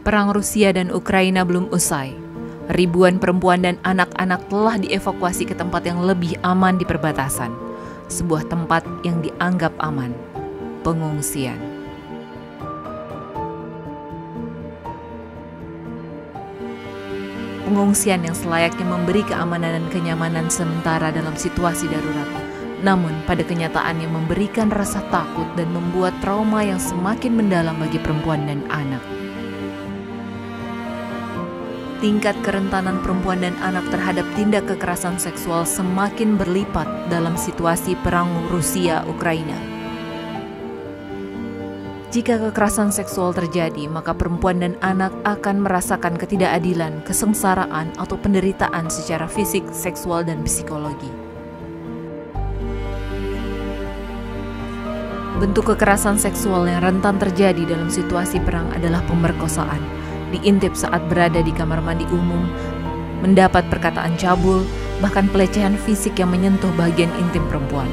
Perang Rusia dan Ukraina belum usai. Ribuan perempuan dan anak-anak telah dievakuasi ke tempat yang lebih aman di perbatasan. Sebuah tempat yang dianggap aman, pengungsian. Pengungsian yang selayaknya memberi keamanan dan kenyamanan sementara dalam situasi darurat. Namun pada kenyataannya memberikan rasa takut dan membuat trauma yang semakin mendalam bagi perempuan dan anak. Tingkat kerentanan perempuan dan anak terhadap tindak kekerasan seksual semakin berlipat dalam situasi perang Rusia-Ukraina. Jika kekerasan seksual terjadi, maka perempuan dan anak akan merasakan ketidakadilan, kesengsaraan, atau penderitaan secara fisik, seksual, dan psikologi. Bentuk kekerasan seksual yang rentan terjadi dalam situasi perang adalah pemerkosaan, diintip saat berada di kamar mandi umum, mendapat perkataan cabul, bahkan pelecehan fisik yang menyentuh bagian intim perempuan.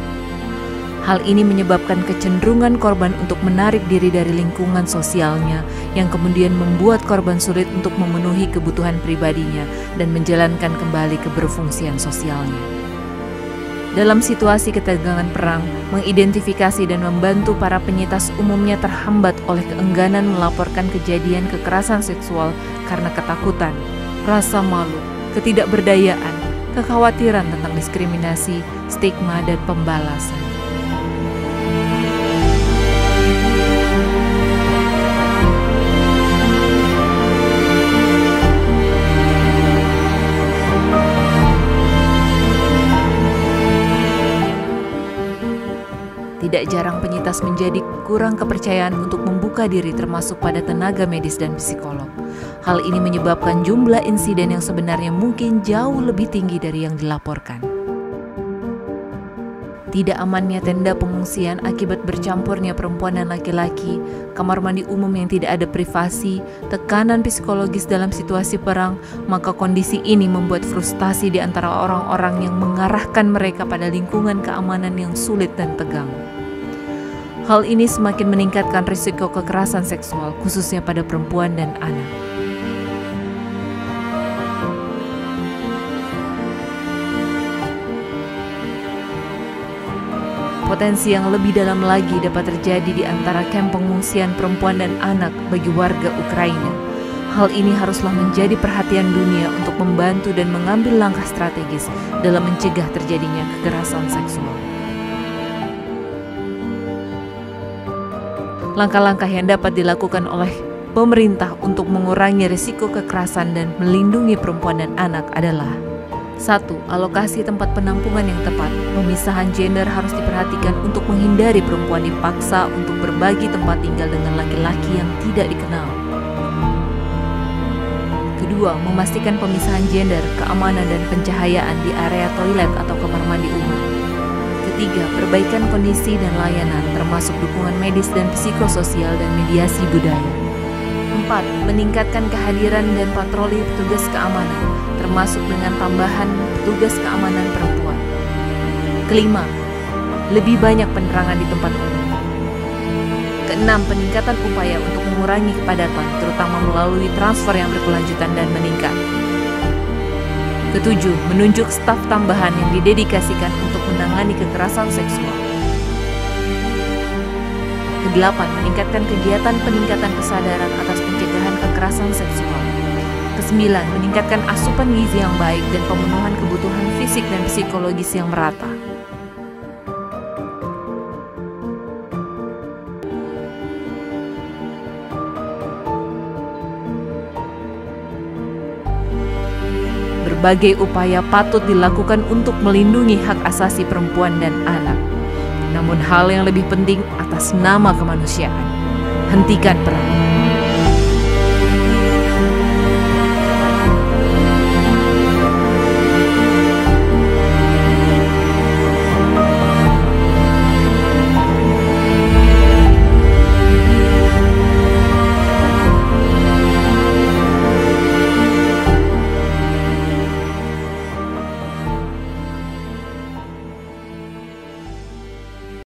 Hal ini menyebabkan kecenderungan korban untuk menarik diri dari lingkungan sosialnya, yang kemudian membuat korban sulit untuk memenuhi kebutuhan pribadinya dan menjalankan kembali keberfungsian sosialnya. Dalam situasi ketegangan perang, mengidentifikasi dan membantu para penyintas umumnya terhambat oleh keengganan melaporkan kejadian kekerasan seksual karena ketakutan, rasa malu, ketidakberdayaan, kekhawatiran tentang diskriminasi, stigma, dan pembalasan. Tidak jarang penyintas menjadi kurang kepercayaan untuk membuka diri termasuk pada tenaga medis dan psikolog. Hal ini menyebabkan jumlah insiden yang sebenarnya mungkin jauh lebih tinggi dari yang dilaporkan. Tidak amannya tenda pengungsian akibat bercampurnya perempuan dan laki-laki, kamar mandi umum yang tidak ada privasi, tekanan psikologis dalam situasi perang, maka kondisi ini membuat frustasi di antara orang-orang yang mengarahkan mereka pada lingkungan keamanan yang sulit dan tegang. Hal ini semakin meningkatkan risiko kekerasan seksual, khususnya pada perempuan dan anak. Potensi yang lebih dalam lagi dapat terjadi di antara kamp pengungsian perempuan dan anak bagi warga Ukraina. Hal ini haruslah menjadi perhatian dunia untuk membantu dan mengambil langkah strategis dalam mencegah terjadinya kekerasan seksual. Langkah-langkah yang dapat dilakukan oleh pemerintah untuk mengurangi risiko kekerasan dan melindungi perempuan dan anak adalah: 1. Alokasi tempat penampungan yang tepat. Pemisahan gender harus diperhatikan untuk menghindari perempuan dipaksa untuk berbagi tempat tinggal dengan laki-laki yang tidak dikenal. Kedua, memastikan pemisahan gender, keamanan, dan pencahayaan di area toilet atau kamar mandi umum. Ketiga, perbaikan kondisi dan layanan, termasuk dukungan medis dan psikososial dan mediasi budaya. 4. Meningkatkan kehadiran dan patroli petugas keamanan, termasuk dengan tambahan petugas keamanan perempuan. Kelima, lebih banyak penerangan di tempat umum. Keenam, peningkatan upaya untuk mengurangi kepadatan, terutama melalui transfer yang berkelanjutan dan meningkat. Ketujuh, menunjuk staf tambahan yang didedikasikan untuk menangani kekerasan seksual. Kedelapan, meningkatkan kegiatan peningkatan kesadaran atas pencegahan kekerasan seksual. Kesembilan, meningkatkan asupan gizi yang baik dan pemenuhan kebutuhan fisik dan psikologis yang merata. Berbagai upaya patut dilakukan untuk melindungi hak asasi perempuan dan anak. Namun hal yang lebih penting atas nama kemanusiaan, hentikan perang.